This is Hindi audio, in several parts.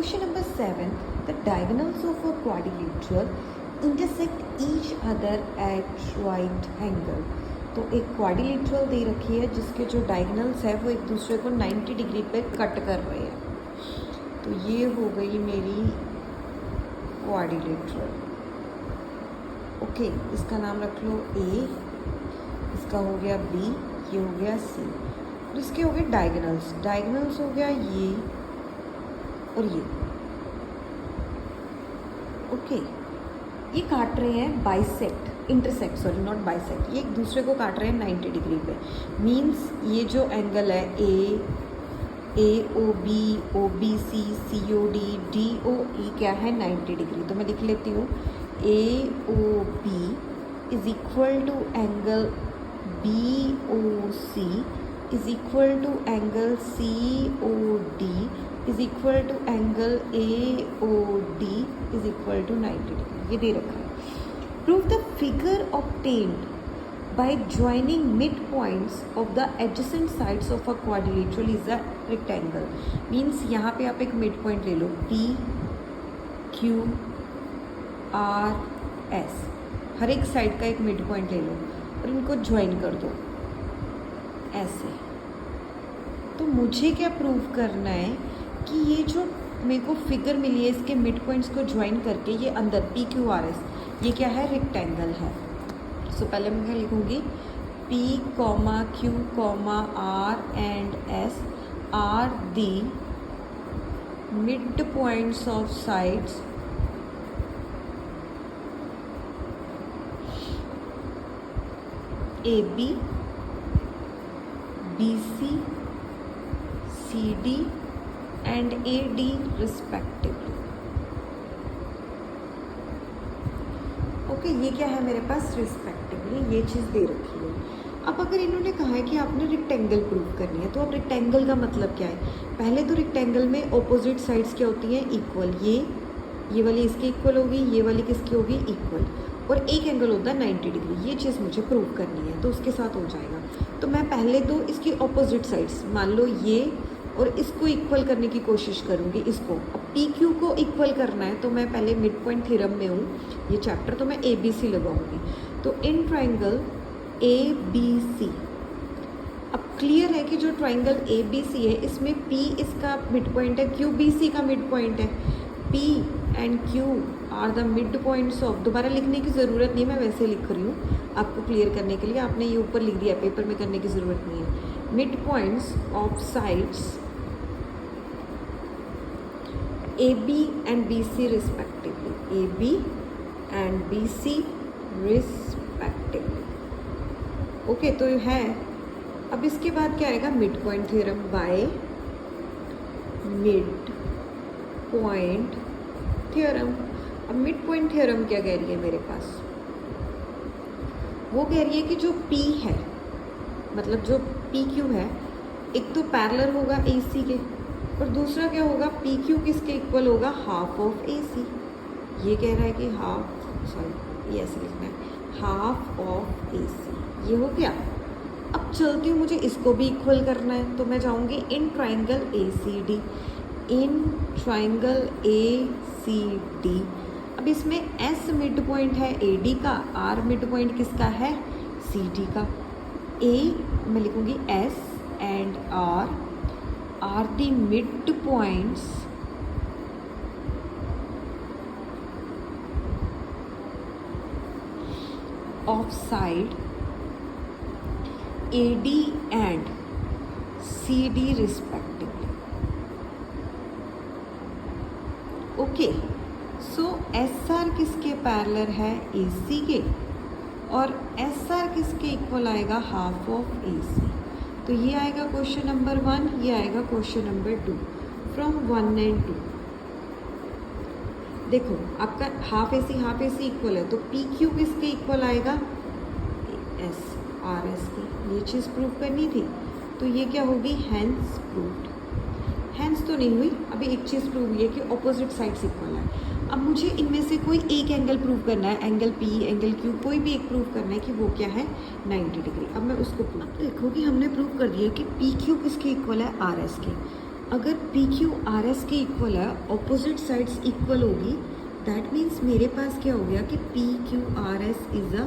Question number 7. The diagonals of a quadrilateral intersect each other at right angle. तो एक क्वाड्रिलेटरल दे रखी है जिसके जो डायगोनल्स है वो एक दूसरे को 90 डिग्री पे कट कर रहे हैं। तो ये हो गई मेरी क्वाड्रिलेटरल। ओके, इसका नाम रख लो ए, इसका हो गया बी, ये हो गया सी, और इसके हो गए डायगोनल्स। डायगोनल्स हो गया ये और ये। ओके, ये काट रहे हैं bisect, intersect, sorry not bisect, ये एक दूसरे को काट रहे हैं 90 डिग्री पे। मीन्स ये जो एंगल है A O B, O B C, C O D, D O E क्या है 90 डिग्री। तो मैं लिख लेती हूँ A O B is equal to angle B O C is equal to angle C O D is equal to angle A O D is equal to 90 degree. ये दे रखा है। Prove the figure obtained by joining mid points of the adjacent sides of a quadrilateral is a rectangle. Means यहाँ पे आप एक मिड पॉइंट ले लो, पी क्यू आर एस, हर एक साइड का एक मिड पॉइंट ले लो और इनको ज्वाइन कर दो ऐसे। तो मुझे क्या प्रूव करना है कि ये जो मेरे को फिगर मिली है इसके मिड पॉइंट्स को ज्वाइन करके ये अंदर पी क्यू आर एस ये क्या है, रेक्टेंगल है। सो पहले मैं क्या लिखूँगी, P comma Q comma R and S are the mid points of sides A B, B C, C D and AD respectively। Okay, ये क्या है मेरे पास, रिस्पेक्टिवली, ये चीज़ दे रखी है। अब अगर इन्होंने कहा है कि आपने रेक्टेंगल प्रूव करनी है, तो अब रेक्टेंगल का मतलब क्या है? पहले तो रेक्टेंगल में ऑपोजिट साइड्स क्या होती हैं, इक्वल। ये वाली इसकी इक्वल होगी, ये वाली किसकी होगी, इक्वल, और एक एंगल होता है 90 डिग्री। ये चीज़ मुझे प्रूव करनी है, तो उसके साथ हो जाएगा। तो मैं पहले तो इसकी ऑपोजिट साइड्स, मान लो ये और इसको इक्वल करने की कोशिश करूँगी, इसको। अब पी क्यू को इक्वल करना है तो मैं पहले मिड पॉइंट थ्योरम में हूँ ये चैप्टर, तो मैं ए बी सी लगाऊंगी। तो इन ट्राइंगल ए बी सी, अब क्लियर है कि जो ट्राइंगल ए बी सी है इसमें पी इसका मिड पॉइंट है, क्यू बी सी का मिड पॉइंट है। P and Q R the mid points of, दोबारा लिखने की ज़रूरत नहीं, मैं वैसे लिख रही हूँ आपको क्लियर करने के लिए। आपने ये ऊपर लिख दिया, पेपर में करने की ज़रूरत नहीं है। Mid points of sides A B and B C respectively, A B and B C respectively. Okay, तो है। अब इसके बाद क्या आएगा, mid point theorem by mid point theorem. अब मिड पॉइंट थ्योरम क्या कह रही है मेरे पास, वो कह रही है कि जो P है, मतलब जो पी क्यू है, एक तो पैरेलल होगा ए सी के, और दूसरा क्या होगा, पी क्यू किसके इक्वल होगा, हाफ ऑफ ए सी। ये कह रहा है कि हाफ, सॉरी ये ऐसे लिखना है, हाफ ऑफ ए सी। ये हो गया। अब चलती हूँ, मुझे इसको भी इक्वल करना है, तो मैं जाऊँगी in triangle A C D, in triangle A C D. अब इसमें एस मिड पॉइंट है ए डी का, आर मिड पॉइंट किसका है, सी डी का। ए मैं लिखूँगी S and R the mid points of side A D and C D respectively. Okay, so S are किसके पैरेलल है, ए सी के, और एस आर किसके इक्वल आएगा, हाफ ऑफ ए सी। तो ये आएगा क्वेश्चन नंबर 1, ये आएगा क्वेश्चन नंबर 2 फ्रॉम 1 एंड 2। देखो आपका हाफ ए सी इक्वल है, तो पी क्यू किसके इक्वल आएगा, एस आर एस की। ये चीज़ प्रूव करनी थी, तो ये क्या होगी, हैंस प्रूव्ड। हैंस तो नहीं हुई, अभी एक चीज़ प्रूव हुई है कि ऑपोजिट साइड्स इक्वल है। अब मुझे इनमें से कोई एक एंगल प्रूव करना है, एंगल पी, एंगल क्यू, कोई भी एक प्रूव करना है कि वो क्या है, 90 डिग्री। अब मैं उसको प्रूव, देखो कि हमने प्रूव कर दिया कि पी क्यू किसके इक्वल है, आर एस के। अगर पी क्यू आर एस के इक्वल है, ऑपोजिट साइड्स इक्वल होगी, दैट मीन्स मेरे पास क्या हो गया कि P Q R S is a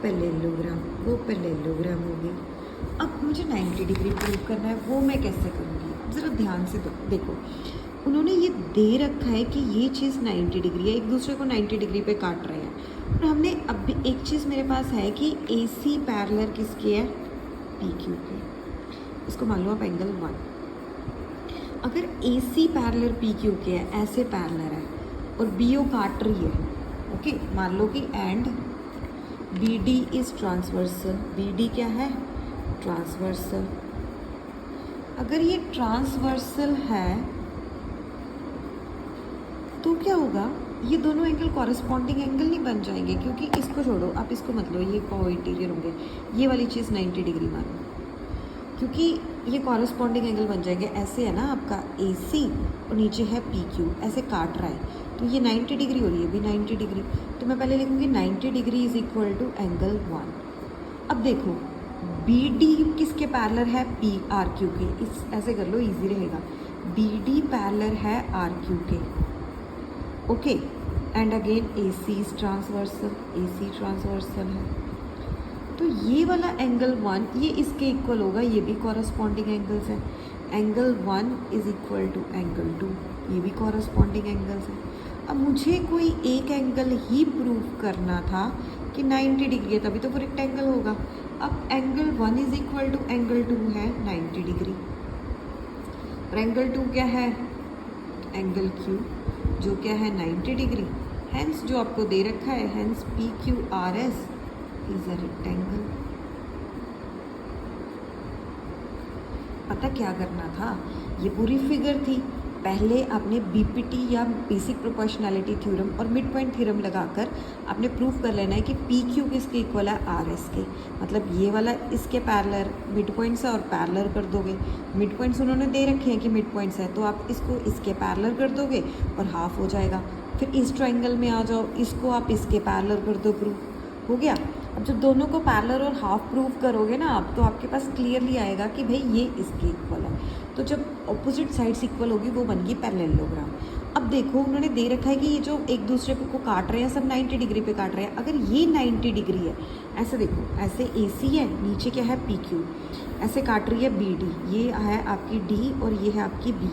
parallelogram, वो पैरेललोग्राम होगी। अब मुझे 90 डिग्री प्रूव करना है, वो मैं कैसे करूँगी? ज़रा ध्यान से देखो, उन्होंने ये दे रखा है कि ये चीज़ 90 डिग्री है, एक दूसरे को 90 डिग्री पे काट रहे हैं, और हमने अब भी एक चीज़ मेरे पास है कि ए सी पैरेलल किसके है? पी क्यू के। इसको मान लो आप एंगल 1। अगर ए सी पैरेलल पी क्यू के है, ऐसे पैरेलल है और बी ओ काट रही है, ओके, मान लो कि and B D is transversal, B D क्या है? ट्रांसवर्सल। अगर ये ट्रांसवर्सल है तो क्या होगा? ये दोनों एंगल कॉरेस्पॉन्डिंग एंगल नहीं बन जाएंगे, क्योंकि इसको छोड़ो, आप इसको मत लो, ये को-इंटीरियर होंगे, ये वाली चीज़ 90 डिग्री मानो, क्योंकि ये कॉरेस्पॉन्डिंग एंगल बन जाएंगे। ऐसे है ना आपका ए सी और नीचे है पी क्यू, ऐसे काट रहा है, तो ये 90 डिग्री हो रही है, भी 90 डिग्री, तो मैं पहले लिखूँगी 90 degree is equal to angle 1। अब देखो बी डी किसके पैरेलल है? पी आर क्यू के। इस ऐसे कर लो, इजी रहेगा। बी डी पैरेलल है आर क्यू के, okay, and again A C is transversal, A C transversal है, तो ये वाला एंगल 1 ये इसके इक्वल होगा, ये भी कॉरेस्पॉन्डिंग एंगल्स है। Angle 1 is equal to angle 2, ये भी कॉरेस्पॉन्डिंग एंगल्स है। अब मुझे कोई एक एंगल ही प्रूव करना था कि 90 डिग्री है, तभी तो वो रेक्टेंगल होगा। अब angle 1 is equal to angle 2 है 90 डिग्री, और एंगल 2 क्या है? एंगल क्यू, जो क्या है 90 डिग्री। हेंस जो आपको दे रखा है, hence P Q R S is a rectangle. पता क्या करना था? ये पूरी फिगर थी, पहले आपने बीपीटी या बेसिक प्रोपोर्शनैलिटी थ्योरम और मिड पॉइंट थ्योरम लगाकर आपने प्रूफ कर लेना है कि पी क्यू किसके इक्वल है? आर एस के। मतलब ये वाला इसके पैरेलल मिड पॉइंट्स है और पैरेलल कर दोगे। मिड पॉइंट्स उन्होंने दे रखे हैं कि मिड पॉइंट्स है, तो आप इसको इसके पैरेलल कर दोगे और हाफ हो जाएगा। फिर इस ट्राइंगल में आ जाओ, इसको आप इसके पैरेलल कर दो, प्रूफ हो गया। अब जब दोनों को पैरेलल और हाफ प्रूव करोगे ना आप, तो आपके पास क्लियरली आएगा कि भाई ये इसके इक्वल है। तो जब ऑपोजिट साइड्स इक्वल होगी वो बन गई पैरेललोग्राम। अब देखो उन्होंने दे रखा है कि ये जो एक दूसरे को काट रहे हैं सब 90 डिग्री पे काट रहे हैं। अगर ये 90 डिग्री है, ऐसे देखो, ऐसे ए सी है, नीचे क्या है? पी क्यू, ऐसे काट रही है बी डी, ये है आपकी डी और ये है आपकी बी,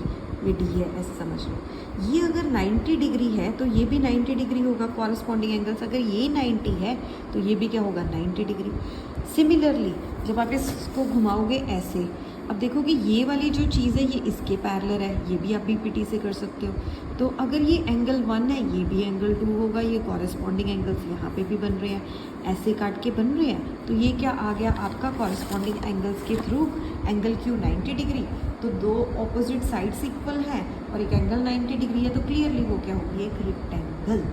ये डी है, ऐसे समझ लो। ये अगर 90 डिग्री है तो ये भी 90 डिग्री होगा, कॉरेस्पॉन्डिंग एंगल्स। अगर ये 90 है तो ये भी क्या होगा? 90 डिग्री। सिमिलरली जब आप इसको घुमाओगे ऐसे, अब देखो कि ये वाली जो चीज़ है ये इसके पैरेलल है, ये भी आप बीपीटी से कर सकते हो। तो अगर ये एंगल 1 है, ये भी एंगल 2 होगा, ये कॉरेस्पॉन्डिंग एंगल्स यहाँ पे भी बन रहे हैं, ऐसे काट के बन रहे हैं, तो ये क्या आ गया आपका? कॉरेस्पॉन्डिंग एंगल्स के थ्रू एंगल क्यू 90 डिग्री। तो दो ऑपोजिट साइड्स इक्वल हैं और एक एंगल 90 डिग्री है, तो क्लियरली वो क्या होगी? एक रेक्टेंगल।